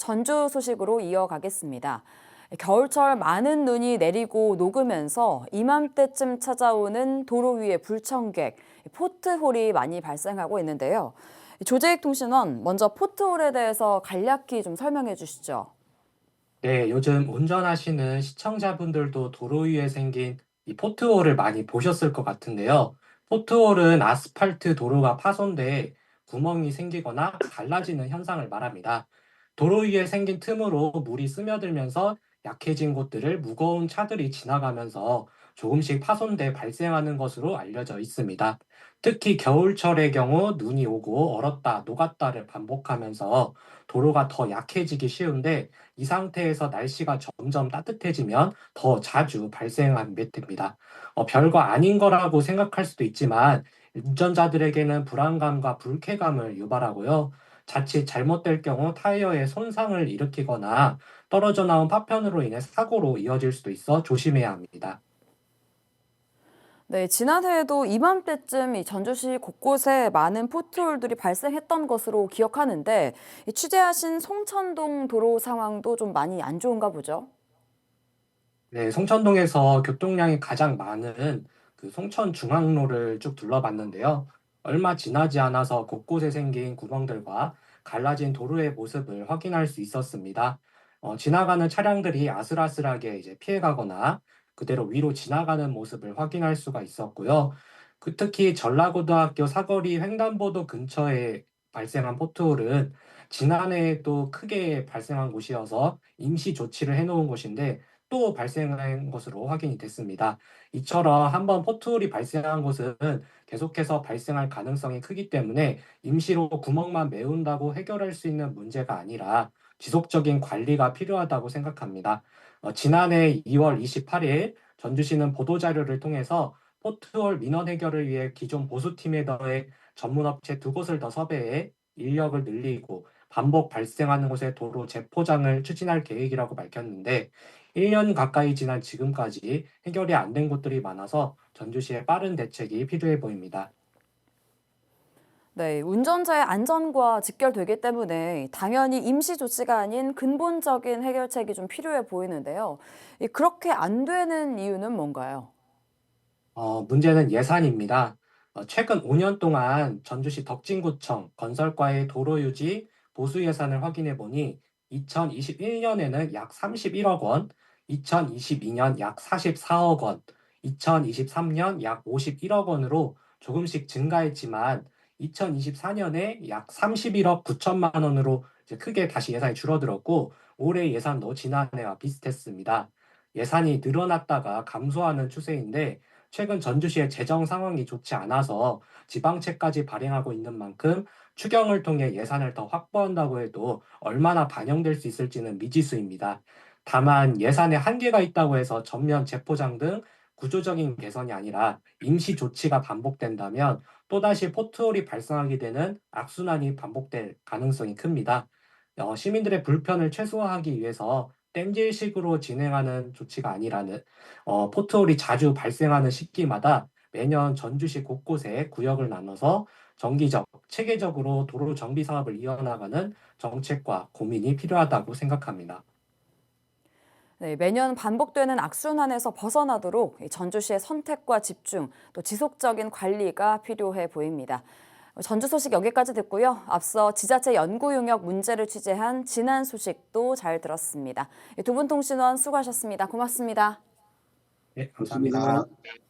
전주 소식으로 이어가겠습니다. 겨울철 많은 눈이 내리고 녹으면서 이맘때쯤 찾아오는 도로 위의 불청객, 포트홀이 많이 발생하고 있는데요. 조재익통신원, 먼저 포트홀에 대해서 간략히 좀 설명해 주시죠. 네, 요즘 운전하시는 시청자분들도 도로 위에 생긴 이 포트홀을 많이 보셨을 것 같은데요. 포트홀은 아스팔트 도로가 파손돼 구멍이 생기거나 갈라지는 현상을 말합니다. 도로 위에 생긴 틈으로 물이 스며들면서 약해진 곳들을 무거운 차들이 지나가면서 조금씩 파손돼 발생하는 것으로 알려져 있습니다. 특히 겨울철의 경우 눈이 오고 얼었다 녹았다를 반복하면서 도로가 더 약해지기 쉬운데 이 상태에서 날씨가 점점 따뜻해지면 더 자주 발생하게 됩니다. 별거 아닌 거라고 생각할 수도 있지만 운전자들에게는 불안감과 불쾌감을 유발하고요. 자칫 잘못될 경우 타이어에 손상을 일으키거나 떨어져 나온 파편으로 인해 사고로 이어질 수도 있어 조심해야 합니다. 네, 지난해에도 이맘때쯤 이 전주시 곳곳에 많은 포트홀들이 발생했던 것으로 기억하는데 이 취재하신 송천동 도로 상황도 좀 많이 안 좋은가 보죠? 네, 송천동에서 교통량이 가장 많은 그 송천중앙로를 쭉 둘러봤는데요. 얼마 지나지 않아서 곳곳에 생긴 구멍들과 갈라진 도로의 모습을 확인할 수 있었습니다. 지나가는 차량들이 아슬아슬하게 이제 피해가거나 그대로 위로 지나가는 모습을 확인할 수가 있었고요. 특히 전라고등학교 사거리 횡단보도 근처에 발생한 포트홀은 지난해에도 크게 발생한 곳이어서 임시 조치를 해놓은 곳인데 또 발생한 것으로 확인이 됐습니다. 이처럼 한번 포트홀이 발생한 곳은 계속해서 발생할 가능성이 크기 때문에 임시로 구멍만 메운다고 해결할 수 있는 문제가 아니라 지속적인 관리가 필요하다고 생각합니다. 지난해 2월 28일 전주시는 보도자료를 통해서 포트홀 민원 해결을 위해 기존 보수팀에 더해 전문업체 두 곳을 더 섭외해 인력을 늘리고 반복 발생하는 곳의 도로 재포장을 추진할 계획이라고 밝혔는데 1년 가까이 지난 지금까지 해결이 안 된 곳들이 많아서 전주시에 빠른 대책이 필요해 보입니다. 네, 운전자의 안전과 직결되기 때문에 당연히 임시 조치가 아닌 근본적인 해결책이 좀 필요해 보이는데요. 그렇게 안 되는 이유는 뭔가요? 문제는 예산입니다. 최근 5년 동안 전주시 덕진구청 건설과의 도로 유지 보수 예산을 확인해 보니 2021년에는 약 31억 원, 2022년 약 44억 원, 2023년 약 51억 원으로 조금씩 증가했지만 2024년에 약 31억 9천만 원으로 이제 크게 다시 예산이 줄어들었고 올해 예산도 지난해와 비슷했습니다. 예산이 늘어났다가 감소하는 추세인데 최근 전주시의 재정 상황이 좋지 않아서 지방채까지 발행하고 있는 만큼 추경을 통해 예산을 더 확보한다고 해도 얼마나 반영될 수 있을지는 미지수입니다. 다만 예산에 한계가 있다고 해서 전면 재포장 등 구조적인 개선이 아니라 임시 조치가 반복된다면 또다시 포트홀이 발생하게 되는 악순환이 반복될 가능성이 큽니다. 시민들의 불편을 최소화하기 위해서 땜질식으로 진행하는 조치가 아니라는 포트홀이 자주 발생하는 시기마다 매년 전주시 곳곳에 구역을 나눠서 정기적, 체계적으로 도로 정비 사업을 이어나가는 정책과 고민이 필요하다고 생각합니다. 네, 매년 반복되는 악순환에서 벗어나도록 이 전주시의 선택과 집중, 또 지속적인 관리가 필요해 보입니다. 전주 소식 여기까지 듣고요. 앞서 지자체 연구 용역 문제를 취재한 지난 소식도 잘 들었습니다. 두 분 통신원 수고하셨습니다. 고맙습니다. 네, 좋습니다. 감사합니다.